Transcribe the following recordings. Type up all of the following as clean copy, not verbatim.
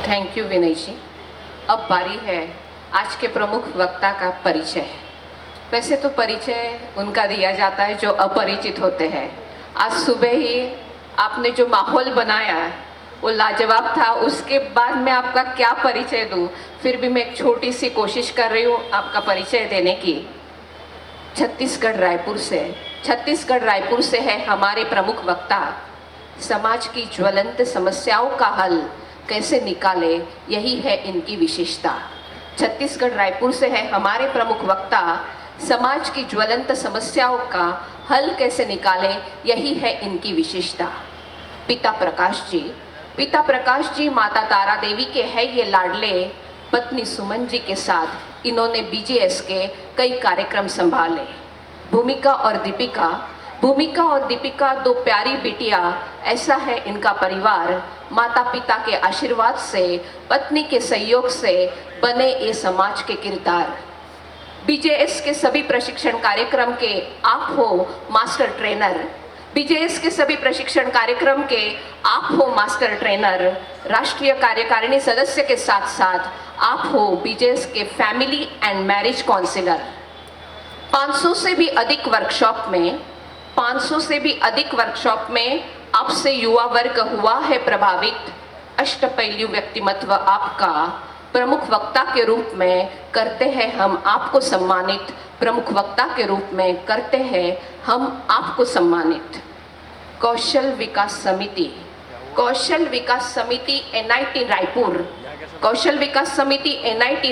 Thank you विनय जी। अब बारी है आज के प्रमुख वक्ता का परिचय। वैसे तो परिचय उनका दिया जाता है जो अपरिचित होते हैं। आज सुबह ही आपने जो माहौल बनाया वो लाजवाब था। उसके बाद मैं आपका क्या परिचय दूं, फिर भी मैं एक छोटी सी कोशिश कर रही हूँ आपका परिचय देने की। छत्तीसगढ़ रायपुर से है हमारे प्रमुख वक्ता। समाज की ज्वलंत समस्याओं का हल कैसे निकाले, यही है इनकी विशेषता। छत्तीसगढ़ रायपुर से है हमारे प्रमुख वक्ता। समाज की ज्वलंत समस्याओं का हल कैसे निकाले, यही है इनकी विशेषता। पिता प्रकाश जी माता तारा देवी के है ये लाडले। पत्नी सुमन जी के साथ इन्होंने बीजेएस के कई कार्यक्रम संभाले। भूमिका और दीपिका दो प्यारी बिटिया, ऐसा है इनका परिवार। माता पिता के आशीर्वाद से, पत्नी के सहयोग से बने ये समाज के किरदार। बीजेएस के सभी प्रशिक्षण कार्यक्रम के आप हो मास्टर ट्रेनर। राष्ट्रीय कार्यकारिणी सदस्य के साथ साथ आप हो बीजेएस के फैमिली एंड मैरिज काउंसलर। 500 से भी अधिक वर्कशॉप में आपसे युवा वर्ग हुआ है प्रभावित। अष्टपैलू व्यक्तिमत्व आपका, प्रमुख वक्ता के रूप में करते हैं हम आपको सम्मानित। कौशल विकास समिति एनआईटी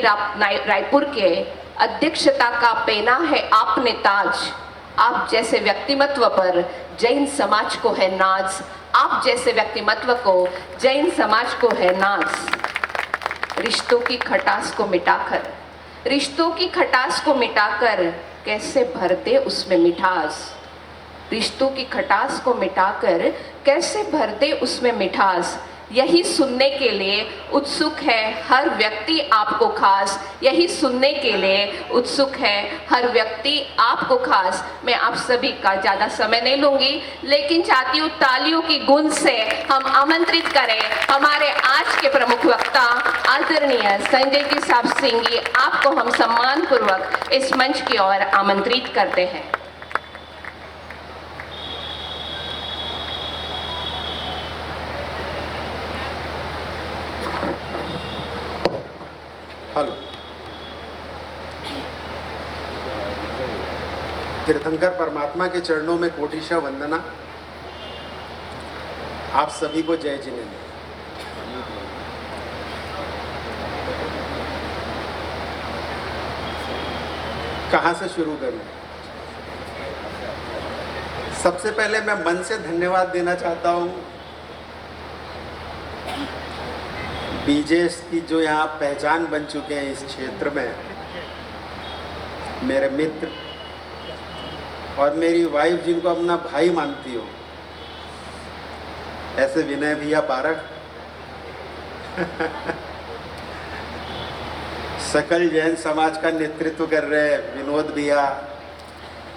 रायपुर के अध्यक्षता का पहना है आपने ताज। आप जैसे व्यक्तिमत्व पर जैन समाज को है नाज। रिश्तों की खटास को मिटाकर कैसे भरते उसमें मिठास। यही सुनने के लिए उत्सुक है हर व्यक्ति आपको खास। मैं आप सभी का ज़्यादा समय नहीं लूंगी, लेकिन चाहती हूँ तालियों की गूंज से हम आमंत्रित करें हमारे आज के प्रमुख वक्ता आदरणीय संजय जी साहब सिंह जी। आपको हम सम्मान पूर्वक इस मंच की ओर आमंत्रित करते हैं। हेलो। तीर्थंकर परमात्मा के चरणों में कोटिशा वंदना। आप सभी को जय जिनेन्द्र। कहाँ से शुरू करूं? सबसे पहले मैं मन से धन्यवाद देना चाहता हूं बीजेएस की जो यहाँ पहचान बन चुके हैं इस क्षेत्र में, मेरे मित्र और मेरी वाइफ जिनको अपना भाई मानती हो, ऐसे विनय भैया पारक सकल जैन समाज का नेतृत्व कर रहे विनोद भैया,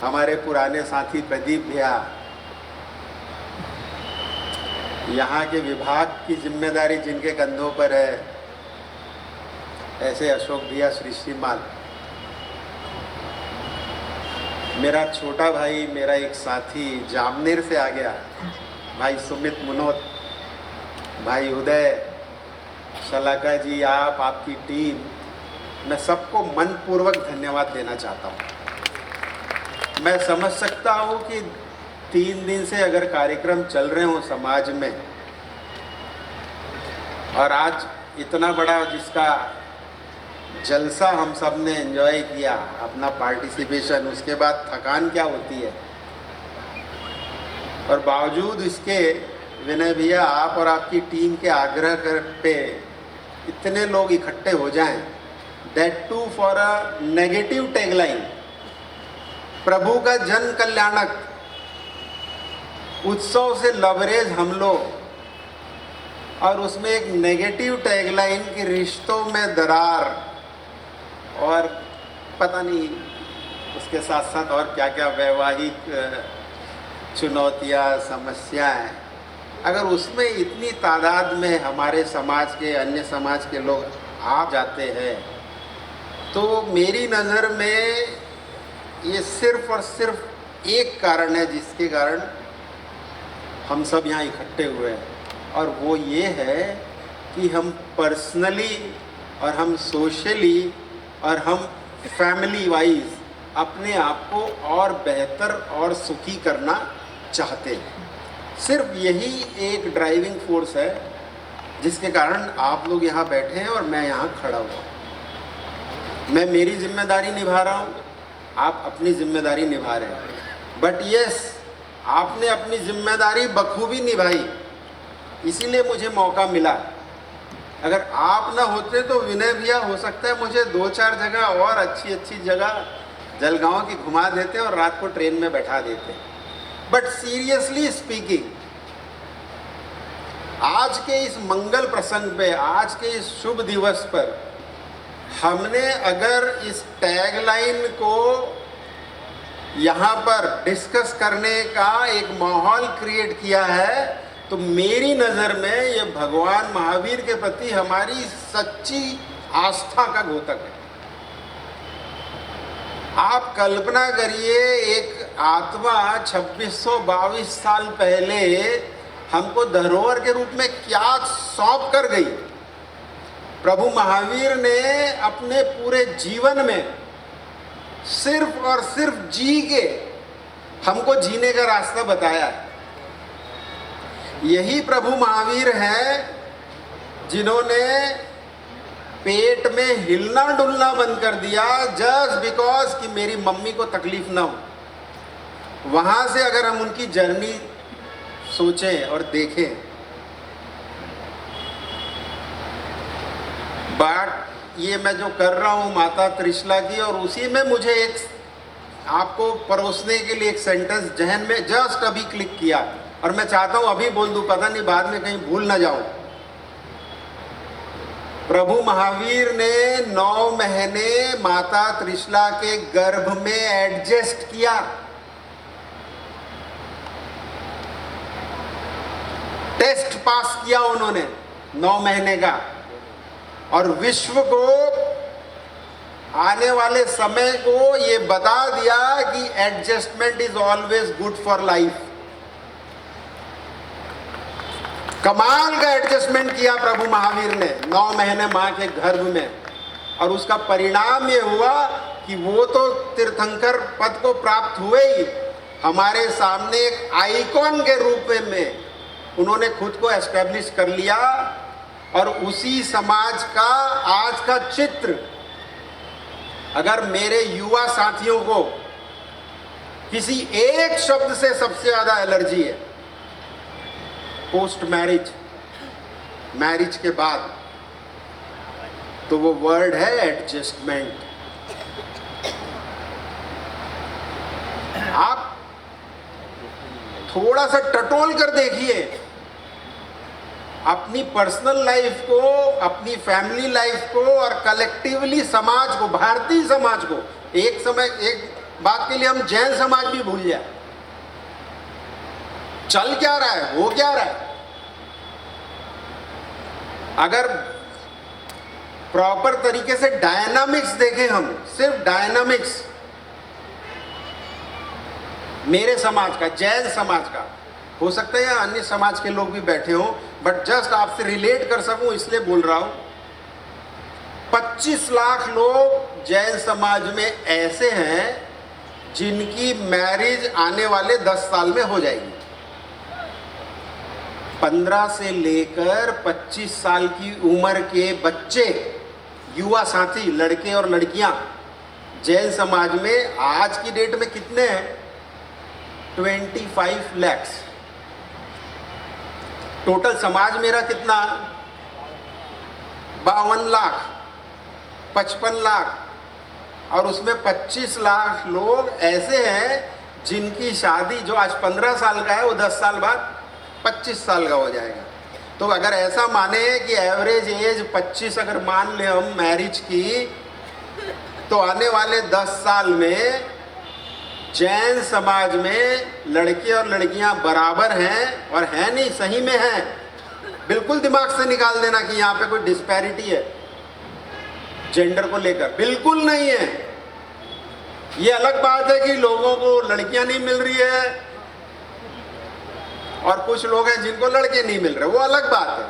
हमारे पुराने साथी प्रदीप भैया, यहाँ के विभाग की जिम्मेदारी जिनके कंधों पर है, ऐसे अशोक भैया, श्रीमाल, मेरा छोटा भाई, मेरा एक साथी जामनेर से आ गया भाई सुमित मुनोत, भाई उदय, शलाका जी, आपकी टीम, मैं सबको मनपूर्वक धन्यवाद देना चाहता हूँ। मैं समझ सकता हूँ कि 3 दिन से अगर कार्यक्रम चल रहे हो समाज में, और आज इतना बड़ा जिसका जलसा हम सब ने एंजॉय किया, अपना पार्टिसिपेशन, उसके बाद थकान क्या होती है, और बावजूद इसके विनय भैया आप और आपकी टीम के आग्रह पे इतने लोग इकट्ठे हो जाएं, that too for a negative tagline, प्रभु का जन कल्याणक उत्सव से लवरेज हम लोग, और उसमें एक नेगेटिव टैगलाइन कि रिश्तों में दरार, और पता नहीं उसके साथ साथ और क्या क्या वैवाहिक चुनौतियां, समस्याएं, अगर उसमें इतनी तादाद में हमारे समाज के, अन्य समाज के लोग आ जाते हैं, तो मेरी नज़र में ये सिर्फ और सिर्फ एक कारण है जिसके कारण हम सब यहाँ इकट्ठे हुए हैं, और वो ये है कि हम पर्सनली और हम सोशली और हम फैमिली वाइज अपने आप को और बेहतर और सुखी करना चाहते हैं। सिर्फ यही एक ड्राइविंग फोर्स है जिसके कारण आप लोग यहाँ बैठे हैं और मैं यहाँ खड़ा हुआ। मैं मेरी जिम्मेदारी निभा रहा हूँ, आप अपनी जिम्मेदारी निभा रहे हैं। बट यस, आपने अपनी जिम्मेदारी बखूबी निभाई, इसीलिए मुझे मौका मिला। अगर आप ना होते तो विनय भैया हो सकता है मुझे 2-4 जगह और अच्छी अच्छी जगह जलगांव की घुमा देते और रात को ट्रेन में बैठा देते। बट सीरियसली स्पीकिंग, आज के इस मंगल प्रसंग पे, आज के इस शुभ दिवस पर हमने अगर इस टैगलाइन को यहाँ पर डिस्कस करने का एक माहौल क्रिएट किया है, तो मेरी नज़र में ये भगवान महावीर के प्रति हमारी सच्ची आस्था का द्योतक है। आप कल्पना करिए, एक आत्मा 2622 साल पहले हमको धरोहर के रूप में क्या सौंप कर गई। प्रभु महावीर ने अपने पूरे जीवन में सिर्फ और सिर्फ जी के हमको जीने का रास्ता बताया है। यही प्रभु महावीर हैं जिन्होंने पेट में हिलना डुलना बंद कर दिया जस्ट बिकॉज कि मेरी मम्मी को तकलीफ ना हो। वहां से अगर हम उनकी जर्नी सोचें और देखें, बट ये मैं जो कर रहा हूँ माता त्रिशला की, और उसी में मुझे एक आपको परोसने के लिए एक सेंटेंस जहन में जस्ट अभी क्लिक किया, और मैं चाहता हूँ अभी बोल दूँ, पता नहीं बाद में कहीं भूल ना जाऊँ। प्रभु महावीर ने 9 महीने माता त्रिशला के गर्भ में एडजस्ट किया। टेस्ट पास किया उन्होंने 9 महीने का, और विश्व को आने वाले समय को ये बता दिया कि adjustment is always good for life. कमाल का एडजस्टमेंट किया प्रभु महावीर ने 9 महीने मां के गर्भ में, और उसका परिणाम ये हुआ कि वो तो तीर्थंकर पद को प्राप्त हुए ही, हमारे सामने एक आइकॉन के रूप में उन्होंने खुद को एस्टेब्लिश कर लिया। और उसी समाज का आज का चित्र, अगर मेरे युवा साथियों को किसी एक शब्द से सबसे ज्यादा एलर्जी है पोस्ट मैरिज, मैरिज के बाद, तो वो वर्ड है एडजस्टमेंट। आप थोड़ा सा टटोल कर देखिए अपनी पर्सनल लाइफ को, अपनी फैमिली लाइफ को, और कलेक्टिवली समाज को, भारतीय समाज को। एक समय, एक बात के लिए हम जैन समाज भी भूल जाए, चल क्या रहा है, हो क्या रहा है। अगर प्रॉपर तरीके से डायनामिक्स देखें, हम सिर्फ डायनामिक्स मेरे समाज का, जैन समाज का, हो सकता है या अन्य समाज के लोग भी बैठे हों, बट जस्ट आपसे रिलेट कर सकूं इसलिए बोल रहा हूं। 25 लाख लोग जैन समाज में ऐसे हैं जिनकी मैरिज आने वाले 10 साल में हो जाएगी। 15 से लेकर 25 साल की उम्र के बच्चे, युवा साथी, लड़के और लड़कियां जैन समाज में आज की डेट में कितने हैं? 25 लाख। टोटल समाज मेरा कितना? 52 लाख, 55 लाख, और उसमें 25 लाख लोग ऐसे हैं जिनकी शादी, जो आज 15 साल का है वो 10 साल बाद 25 साल का हो जाएगा। तो अगर ऐसा माने कि एवरेज एज 25 अगर मान ले हम मैरिज की, तो आने वाले 10 साल में जैन समाज में लड़के और लड़कियां बराबर हैं और है नहीं, सही में है। बिल्कुल दिमाग से निकाल देना कि यहाँ पे कोई डिस्पैरिटी है जेंडर को लेकर, बिल्कुल नहीं है। ये अलग बात है कि लोगों को लड़कियां नहीं मिल रही है और कुछ लोग हैं जिनको लड़के नहीं मिल रहे, वो अलग बात है।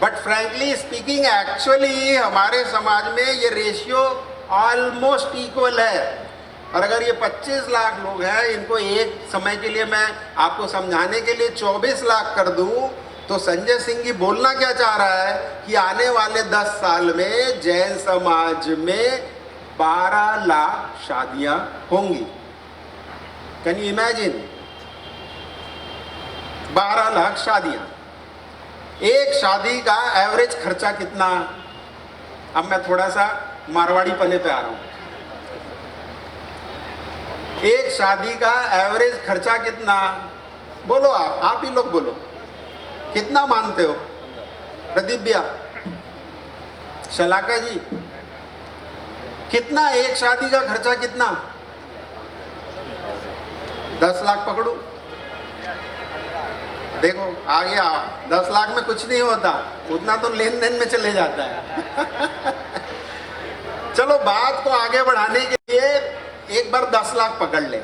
बट फ्रैंकली स्पीकिंग एक्चुअली हमारे समाज में ये रेशियो ऑलमोस्ट इक्वल है। और अगर ये 25 लाख लोग हैं, इनको एक समय के लिए मैं आपको समझाने के लिए 24 लाख कर दूं, तो संजय सिंह जी बोलना क्या चाह रहा है कि आने वाले 10 साल में जैन समाज में 12 लाख शादियां होंगी। Can you imagine? 12 लाख शादियां। एक शादी का एवरेज खर्चा कितना? अब मैं थोड़ा सा मारवाड़ी पने पे आ रहा हूं। एक शादी का एवरेज खर्चा कितना? बोलो, आप ही लोग बोलो, कितना मानते हो? प्रदीप भैया, शलाका जी, कितना एक शादी का खर्चा कितना? 10 लाख पकड़ो, देखो आ गया। 10 लाख में कुछ नहीं होता, उतना तो लेन देन में चले जाता है। चलो बात को आगे बढ़ाने के लिए एक बार 10 लाख पकड़ ले।